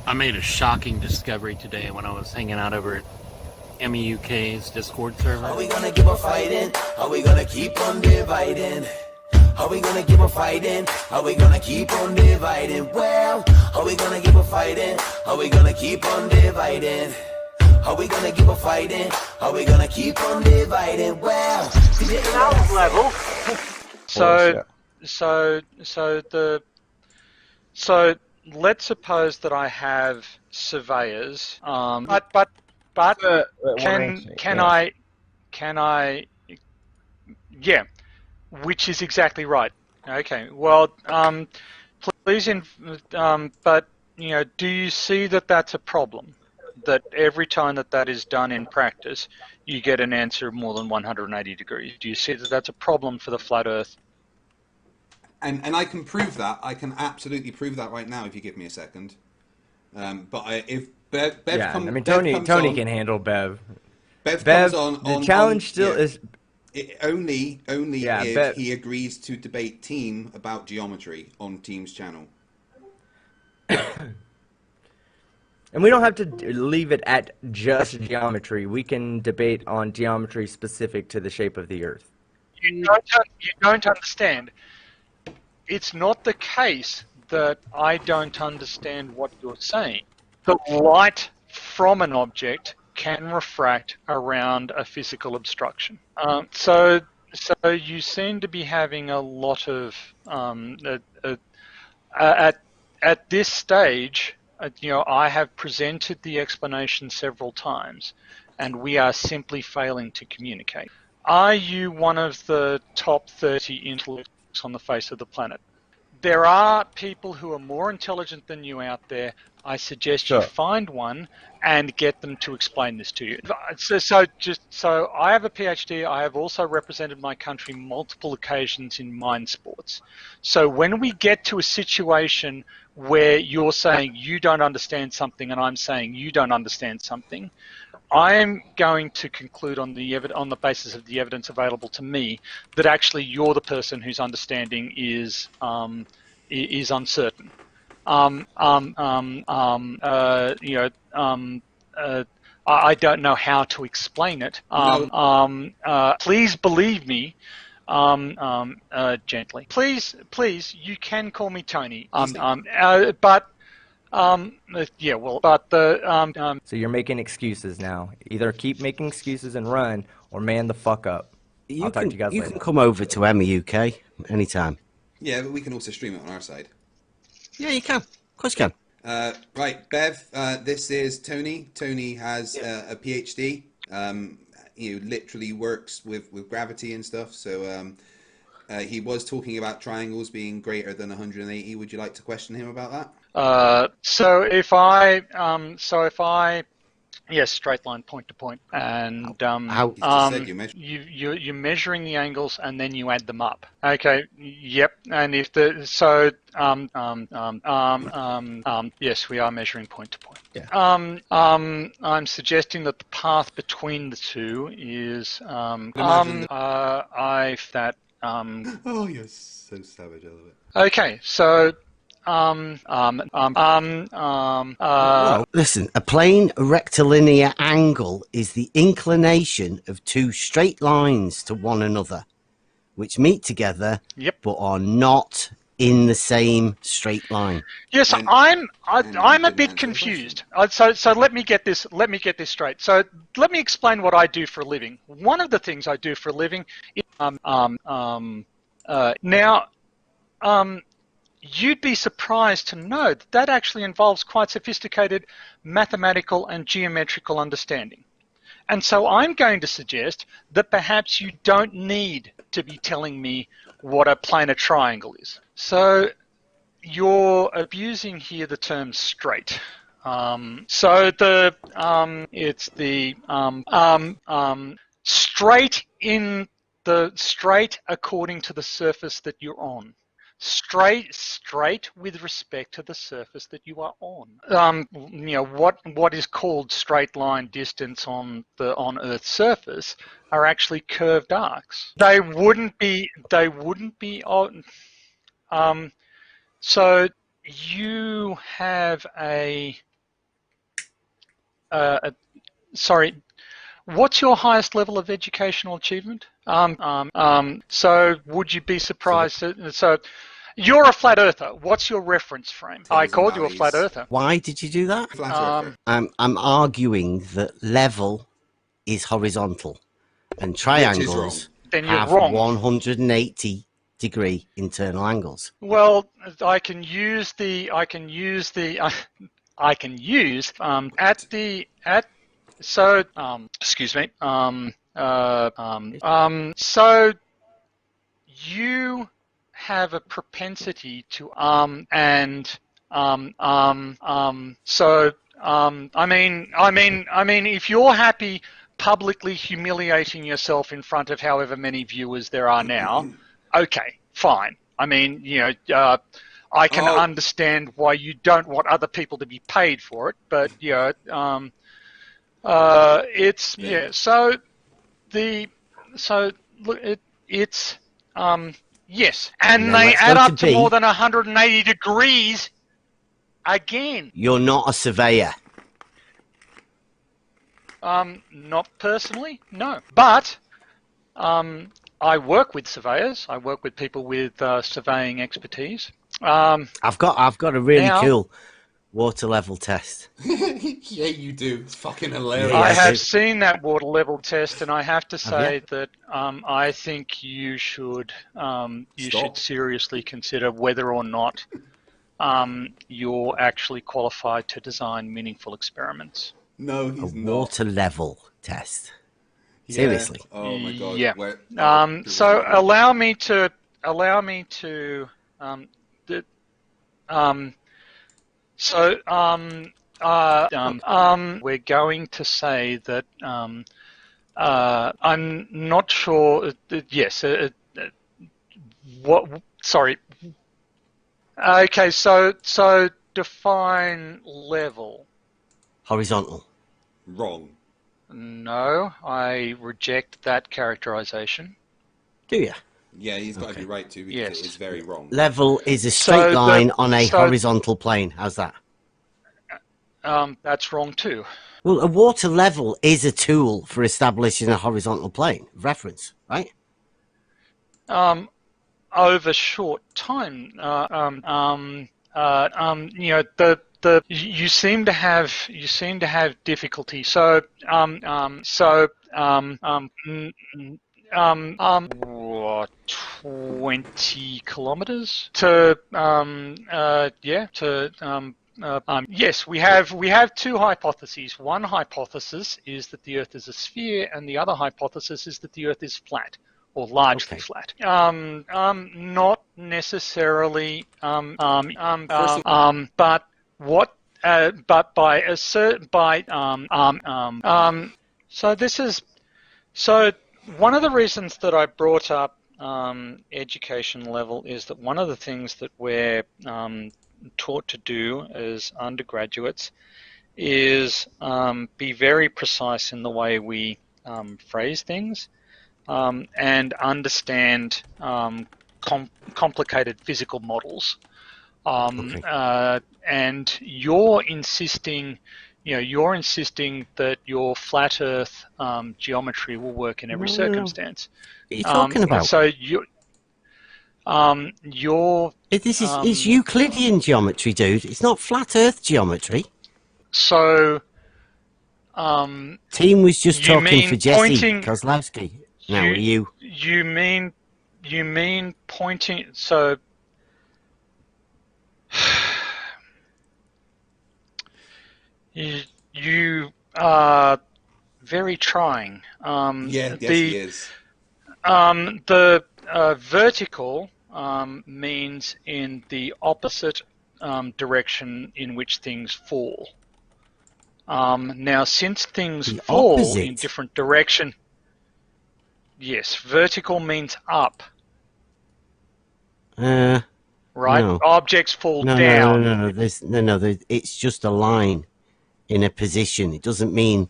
I made a shocking discovery today when I was hanging out over at MEUK's Discord server. Are we gonna keep on fighting? Are we gonna keep on dividing? Are we gonna keep on fighting? Are we gonna keep on dividing? Well, are we gonna keep on fighting? Are we gonna keep on dividing? Are we gonna keep on fighting? Are we gonna keep on dividing? Well, sound level. So let's suppose that I have surveyors. But can I? Yeah, which is exactly right. Okay. Well, please, but do you see that that's a problem? That every time that is done in practice, you get an answer of more than 180 degrees. Do you see that that's a problem for the flat Earth? And I can prove that. I can absolutely prove that right now if you give me a second. If Bev comes, I mean, Bev Tony comes on, can handle Bev. Bev comes on. The challenge still is only if Bev. he agrees to debate Team about geometry on Team's channel. And we don't have to leave it at just geometry. We can debate on geometry specific to the shape of the Earth. You don't understand. It's not the case that I don't understand what you're saying. The light from an object can refract around a physical obstruction. So you seem to be having a lot of at this stage. I have presented the explanation several times, and we are simply failing to communicate. Are you one of the top 30 intellects on the face of the planet? There are people who are more intelligent than you out there. I suggest you find one and get them to explain this to you. So I have a PhD. I have also represented my country multiple occasions in mine sports. So when we get to a situation where you're saying you don't understand something and I'm saying you don't understand something, I am going to conclude on the basis of the evidence available to me that actually you're the person whose understanding is uncertain. I don't know how to explain it. Please believe me. Gently. Please, you can call me Tony. So you're making excuses now. Either keep making excuses and run, or man the fuck up. I'll talk to you guys later. You can come over to MEUK anytime. Yeah, but we can also stream it on our side. Yeah, you can. Of course you can. Right, Bev, this is Tony. Tony has a PhD. He literally works with gravity and stuff. So he was talking about triangles being greater than 180. Would you like to question him about that? Yes, straight line, point to point, and you're measuring the angles and then you add them up. Okay, yep, and if yes, we are measuring point to point. Yeah. I'm suggesting that the path between the two is Oh, you're so savage, I love it. Okay, so. Well, listen, a plane rectilinear angle is the inclination of two straight lines to one another, which meet together, but are not in the same straight line. Yes, I'm a bit confused. So let me get this straight. So let me explain what I do for a living. One of the things I do for a living is you'd be surprised to know that actually involves quite sophisticated mathematical and geometrical understanding. And so I'm going to suggest that perhaps you don't need to be telling me what a planar triangle is. So you're abusing here the term straight. It's straight according to the surface that you're on. Straight with respect to the surface that you are on. What is called straight line distance on Earth's surface are actually curved arcs. They wouldn't be. So you have a sorry, what's your highest level of educational achievement? So would you be surprised? So you're a flat earther. What's your reference frame? I called you a flat earther. Why did you do that? Flat earther. I'm arguing that level is horizontal and Which is wrong. triangles Then you're have wrong. 180-degree internal angles. Well, I can use excuse me. So you have a propensity to if you're happy publicly humiliating yourself in front of however many viewers there are now, okay, fine. I mean, I can understand why you don't want other people to be paid for it, but it's yes, and they add up to more than 180 degrees again. You're not a surveyor. Not personally, no, but I work with surveyors. I work with people with surveying expertise. I've got a really cool water level test. Yeah, you do. It's fucking hilarious. I have seen that water level test, and I have to say that I think you should seriously consider whether or not you're actually qualified to design meaningful experiments. No, he's not. Water level test. Seriously. Oh my god. Yeah. So allow me to we're going to say that I'm not sure. Yes. What? Sorry. Okay. So define level. Horizontal. Wrong. No, I reject that characterization. Do you? Yeah, he's got to be right too, because it is very wrong. Level is a straight line on a horizontal plane. How's that? That's wrong too. Well, a water level is a tool for establishing a horizontal plane reference, right? Over short time, you seem to have difficulty. So 20 kilometers to yes, we have two hypotheses. One hypothesis is that the Earth is a sphere, and the other hypothesis is that the Earth is flat or largely flat. Not necessarily, but what? But by a certain so this is so one of the reasons that I brought up education level is that one of the things that we're taught to do as undergraduates is be very precise in the way we phrase things and understand complicated physical models. And you're insisting that your flat Earth geometry will work in every circumstance. What are you talking about? So it's Euclidean geometry, dude. It's not flat Earth geometry. So Team was just talking for Jesse pointing, Kozlowski. Now are you? You mean pointing? So you are very trying. Yes, he is. The vertical means in the opposite direction in which things fall. Now, since things fall in different direction, yes, vertical means up. Right? No. Objects fall down. No. It's just a line in a position. It doesn't mean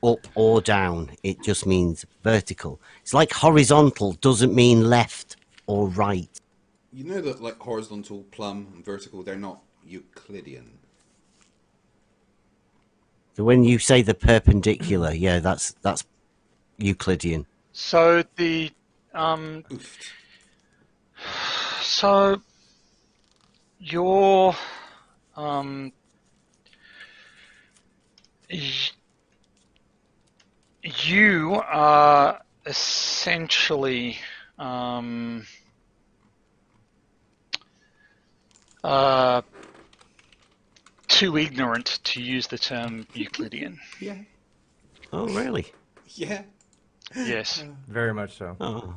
up or down. It just means vertical. It's like horizontal doesn't mean left or right. You know that like horizontal, plumb, and vertical, they're not Euclidean. When you say the perpendicular, yeah, that's Euclidean. So the so your you are essentially too ignorant to use the term Euclidean. Yeah. Oh, really? Yeah. Yes. Very much so. Oh.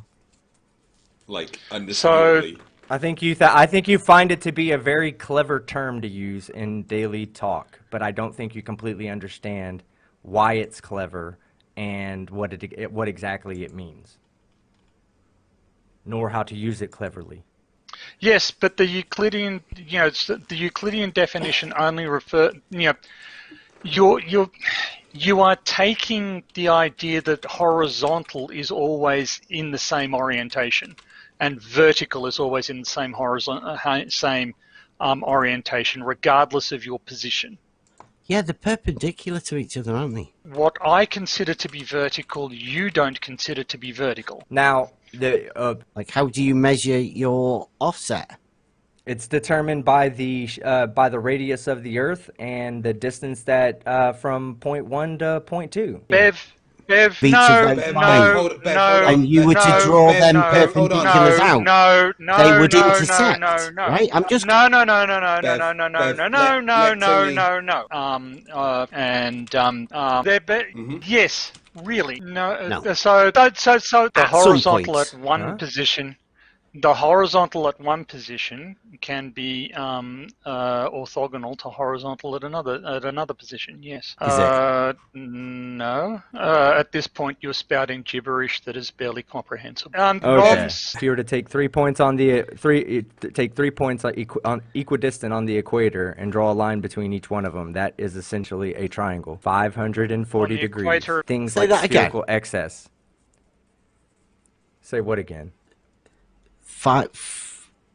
Like, understandably. I think you find it to be a very clever term to use in daily talk, but I don't think you completely understand why it's clever and what exactly it means, nor how to use it cleverly. Yes, but the Euclidean, the Euclidean definition only you are taking the idea that horizontal is always in the same orientation, and vertical is always in the same orientation, regardless of your position. Yeah, they're perpendicular to each other, aren't they? What I consider to be vertical, you don't consider to be vertical. Now, like, how do you measure your offset? it's determined by the radius of the Earth and the distance that from point 1 to point 2. Bev, Beach no, of no, Bev, no, and you were to draw them perpendiculars out. No, They would no, intersect, no, right? I'm just no. Yes, really. No. So the At horizontal some at one position. The horizontal at one position can be orthogonal to horizontal at another position. Yes. Is it? No. At this point, you're spouting gibberish that is barely comprehensible. Okay. Norms. If you were to take 3 points on the equidistant on the equator and draw a line between each one of them, that is essentially a triangle. 540 degrees. Equator. Things Say like that again. spherical excess. Say what again?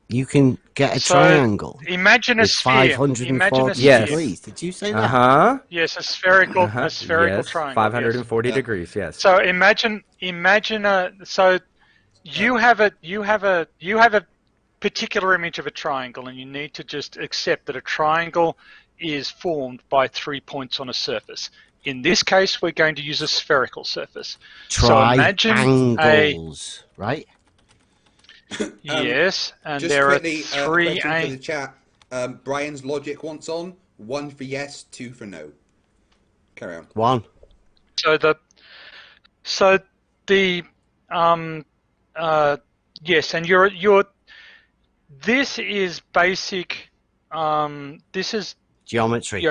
You can get a triangle. Imagine a with sphere. 540 Yes. degrees. Did you say that? Yes, a spherical Yes, triangle. 540 yes. degrees. Yes. So imagine you have a particular image of a triangle, and you need to just accept that a triangle is formed by 3 points on a surface. In this case, we're going to use a spherical surface. So imagine Triangles, right? Yes, and just there quickly, are 3 question for the chat. Brian's logic wants on 1 for yes, 2 for no. Carry on. 1. So the yes, and you're this is basic. This is Geometry.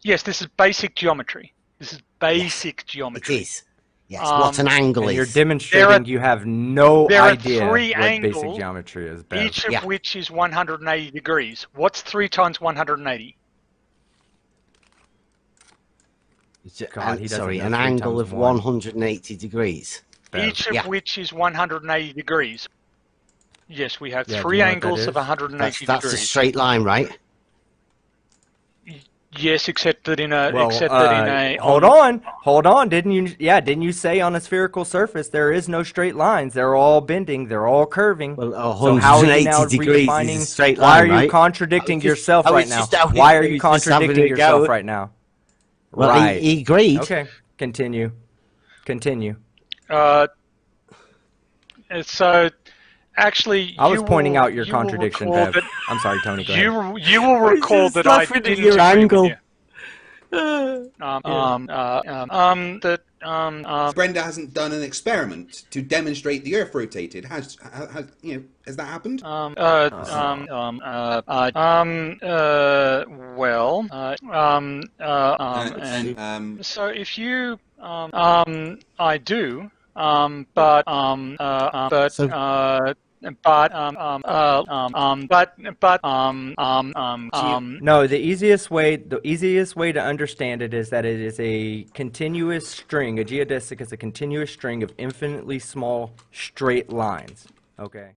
Yes, this is basic geometry. This is basic geometry. It is. Yes, what an angle is. You're demonstrating you have no idea there are 3 what angles, basic geometry is. Bev. Each of which is 180 degrees. What's 3 times 180? God, he doesn't Sorry, know an 3 angle times of 1. 180 degrees. Each of which is 180 degrees. Yes, we have Yeah, do 3 you know what angles that of is? 180 That's degrees. a straight line, right? Yes, except that in a hold on. Didn't you say on a spherical surface there is no straight lines? They're all bending. They're all curving. Well, So how are you 180 now degrees redefining? is a straight Why line, are you right? contradicting yourself I was right now? just having- Why are I you was just having contradicting a yourself go. right now? Well, Right. he agreed. Okay. Continue. So actually, I was pointing out your contradiction, Bev. That, I'm sorry, Tony. Go ahead. you will recall that I didn't agree your angle. with you. Brenda hasn't done an experiment to demonstrate the Earth rotated. Has that happened? So if you I do but No, the easiest way to understand it is that it is a continuous string. A geodesic is a continuous string of infinitely small straight lines. Okay.